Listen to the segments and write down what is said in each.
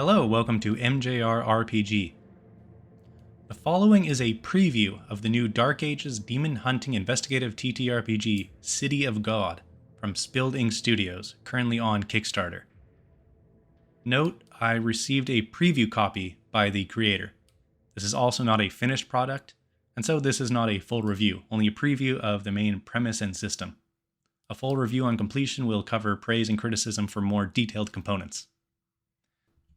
Hello, welcome to MJR RPG. The following is a preview of the new Dark Ages demon hunting investigative TTRPG City of God from Spilled Ink Studios, currently on Kickstarter. Note, I received a preview copy by the creator. This is also not a finished product, and so this is not a full review, only a preview of the main premise and system. A full review on completion will cover praise and criticism for more detailed components.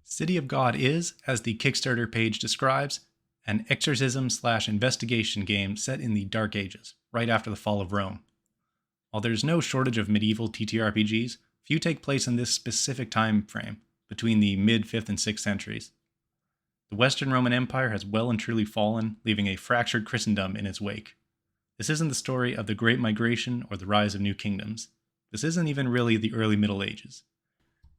City of God is, as the Kickstarter page describes, an exorcism/investigation game set in the Dark Ages, right after the fall of Rome. While there's no shortage of medieval TTRPGs, few take place in this specific time frame, between the mid-5th and 6th centuries. The Western Roman Empire has well and truly fallen, leaving a fractured Christendom in its wake. This isn't the story of the Great Migration or the rise of new kingdoms. This isn't even really the early Middle Ages.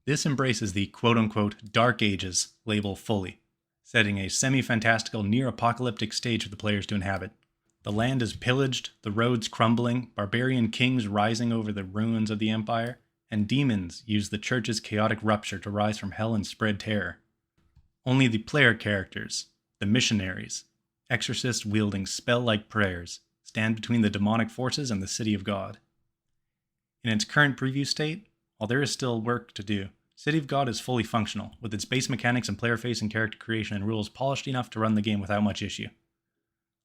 This embraces the quote-unquote Dark Ages label fully, setting a semi-fantastical, near-apocalyptic stage for the players to inhabit. The land is pillaged, the roads crumbling, barbarian kings rising over the ruins of the empire, and demons use the church's chaotic rupture to rise from hell and spread terror. Only the player characters, the missionaries, exorcists wielding spell-like prayers, stand between the demonic forces and the City of God. In its current preview state, while there is still work to do, City of God is fully functional, with its base mechanics and player-facing character creation and rules polished enough to run the game without much issue.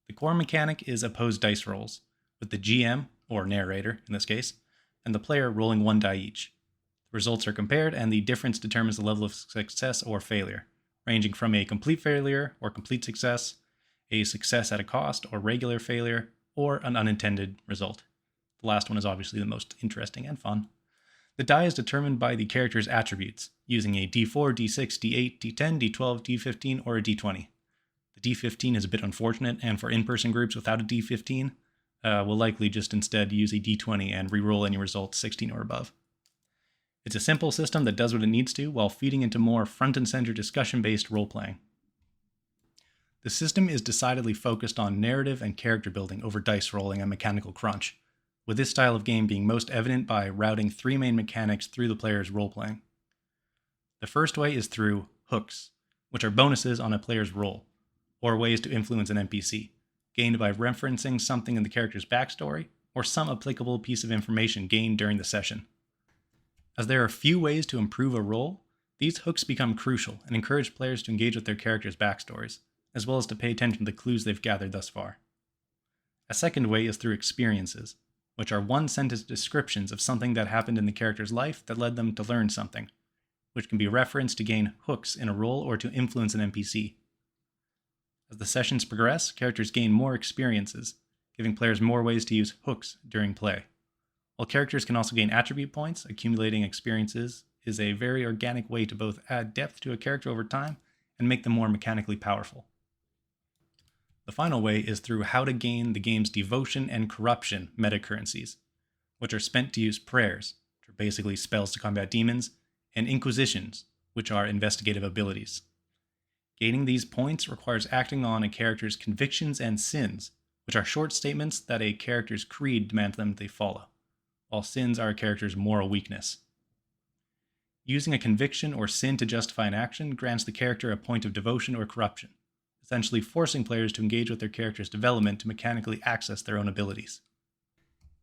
The core mechanic is opposed dice rolls, with the GM, or narrator in this case, and the player rolling one die each. The results are compared, and the difference determines the level of success or failure, ranging from a complete failure or complete success, a success at a cost or regular failure, or an unintended result. The last one is obviously the most interesting and fun. The die is determined by the character's attributes, using a d4, d6, d8, d10, d12, d15, or a d20. The d15 is a bit unfortunate, and for in-person groups without a d15, we'll likely just instead use a d20 and reroll any results 16 or above. It's a simple system that does what it needs to, while feeding into more front-and-center discussion-based role-playing. The system is decidedly focused on narrative and character building over dice rolling and mechanical crunch, with this style of game being most evident by routing three main mechanics through the player's role-playing. The first way is through hooks, which are bonuses on a player's roll, or ways to influence an NPC, gained by referencing something in the character's backstory, or some applicable piece of information gained during the session. As there are few ways to improve a roll, these hooks become crucial and encourage players to engage with their characters' backstories, as well as to pay attention to the clues they've gathered thus far. A second way is through experiences, which are one-sentence descriptions of something that happened in the character's life that led them to learn something, which can be referenced to gain hooks in a role or to influence an NPC. As the sessions progress, characters gain more experiences, giving players more ways to use hooks during play. While characters can also gain attribute points, accumulating experiences is a very organic way to both add depth to a character over time and make them more mechanically powerful. The final way is through how to gain the game's devotion and corruption metacurrencies, which are spent to use prayers, which are basically spells to combat demons, and inquisitions, which are investigative abilities. Gaining these points requires acting on a character's convictions and sins, which are short statements that a character's creed demands them they follow, while sins are a character's moral weakness. Using a conviction or sin to justify an action grants the character a point of devotion or corruption, essentially forcing players to engage with their character's development to mechanically access their own abilities.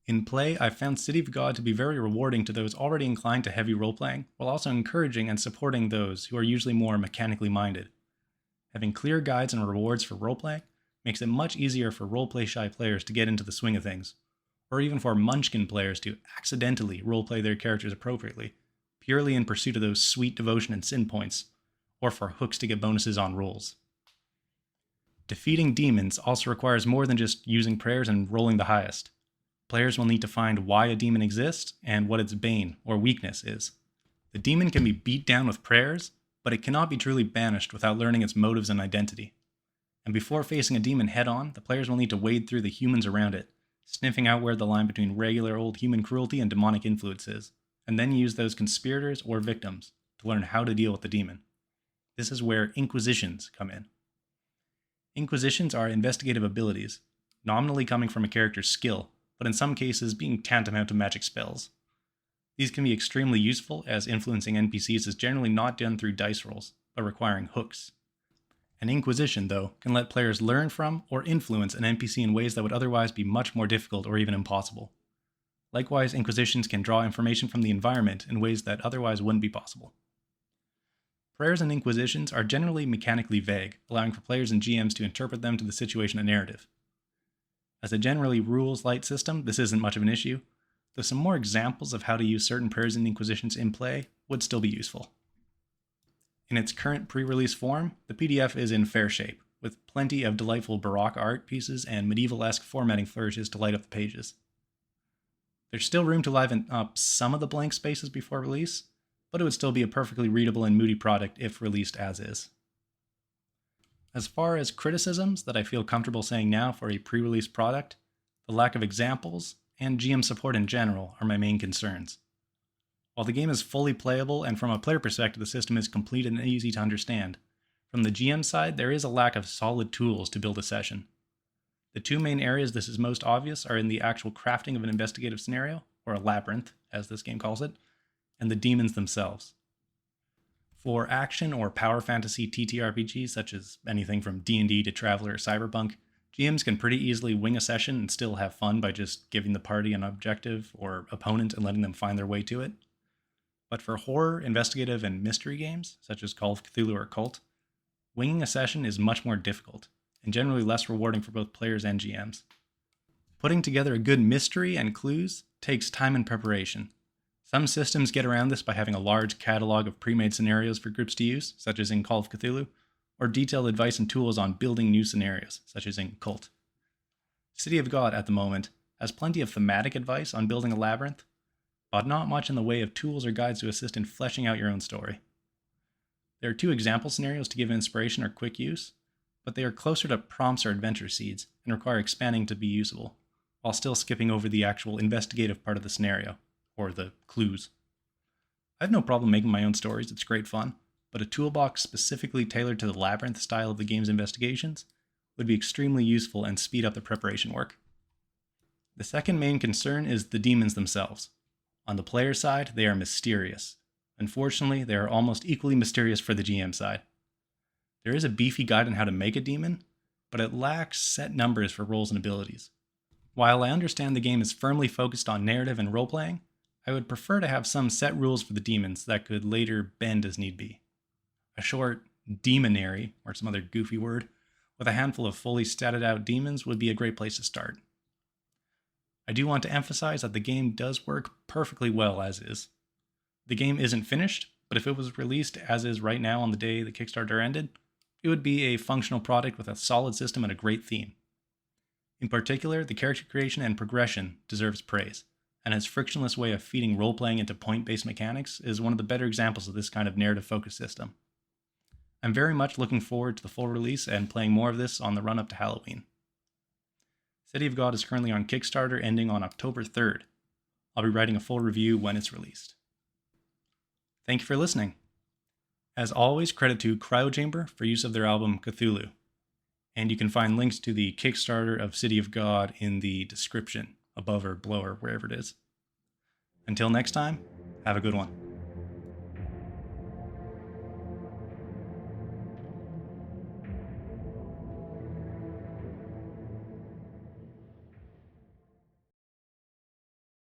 In play, I've found City of God to be very rewarding to those already inclined to heavy role-playing, while also encouraging and supporting those who are usually more mechanically minded. Having clear guides and rewards for role-playing makes it much easier for role-play-shy players to get into the swing of things, or even for munchkin players to accidentally role-play their characters appropriately, purely in pursuit of those sweet devotion and sin points, or for hooks to get bonuses on rolls. Defeating demons also requires more than just using prayers and rolling the highest. Players will need to find why a demon exists and what its bane or weakness is. The demon can be beat down with prayers, but it cannot be truly banished without learning its motives and identity. And before facing a demon head-on, the players will need to wade through the humans around it, sniffing out where the line between regular old human cruelty and demonic influence is, and then use those conspirators or victims to learn how to deal with the demon. This is where inquisitions come in. Inquisitions are investigative abilities, nominally coming from a character's skill, but in some cases being tantamount to magic spells. These can be extremely useful, as influencing NPCs is generally not done through dice rolls, but requiring hooks. An Inquisition, though, can let players learn from or influence an NPC in ways that would otherwise be much more difficult or even impossible. Likewise, Inquisitions can draw information from the environment in ways that otherwise wouldn't be possible. Prayers and Inquisitions are generally mechanically vague, allowing for players and GMs to interpret them to the situation and narrative. As a generally rules-light system, this isn't much of an issue, though some more examples of how to use certain prayers and Inquisitions in play would still be useful. In its current pre-release form, the PDF is in fair shape, with plenty of delightful Baroque art pieces and medieval-esque formatting flourishes to light up the pages. There's still room to liven up some of the blank spaces before release, but it would still be a perfectly readable and moody product if released as is. As far as criticisms that I feel comfortable saying now for a pre-release product, the lack of examples and GM support in general are my main concerns. While the game is fully playable and from a player perspective the system is complete and easy to understand, from the GM side there is a lack of solid tools to build a session. The two main areas this is most obvious are in the actual crafting of an investigative scenario, or a labyrinth as this game calls it, and the demons themselves. For action or power fantasy TTRPGs such as anything from D&D to Traveller or Cyberpunk, GMs can pretty easily wing a session and still have fun by just giving the party an objective or opponent and letting them find their way to it. But for horror, investigative, and mystery games, such as Call of Cthulhu or Cult, winging a session is much more difficult, and generally less rewarding for both players and GMs. Putting together a good mystery and clues takes time and preparation. Some systems get around this by having a large catalog of pre-made scenarios for groups to use, such as in Call of Cthulhu, or detailed advice and tools on building new scenarios, such as in Cult. City of God, at the moment, has plenty of thematic advice on building a labyrinth, but not much in the way of tools or guides to assist in fleshing out your own story. There are 2 example scenarios to give inspiration or quick use, but they are closer to prompts or adventure seeds and require expanding to be usable, while still skipping over the actual investigative part of the scenario, or the clues. I have no problem making my own stories, it's great fun, but a toolbox specifically tailored to the labyrinth style of the game's investigations would be extremely useful and speed up the preparation work. The second main concern is the demons themselves. On the player side, they are mysterious. Unfortunately, they are almost equally mysterious for the GM side. There is a beefy guide on how to make a demon, but it lacks set numbers for roles and abilities. While I understand the game is firmly focused on narrative and role-playing, I would prefer to have some set rules for the demons that could later bend as need be. A short demonary, or some other goofy word, with a handful of fully statted out demons would be a great place to start. I do want to emphasize that the game does work perfectly well as is. The game isn't finished, but if it was released as is right now on the day the Kickstarter ended, it would be a functional product with a solid system and a great theme. In particular, the character creation and progression deserves praise, and its frictionless way of feeding role-playing into point-based mechanics is one of the better examples of this kind of narrative-focused system. I'm very much looking forward to the full release and playing more of this on the run-up to Halloween. City of God is currently on Kickstarter, ending on October 3rd. I'll be writing a full review when it's released. Thank you for listening. As always, credit to Cryochamber for use of their album Cthulhu. And you can find links to the Kickstarter of City of God in the description, above or below or wherever it is. Until next time, have a good one.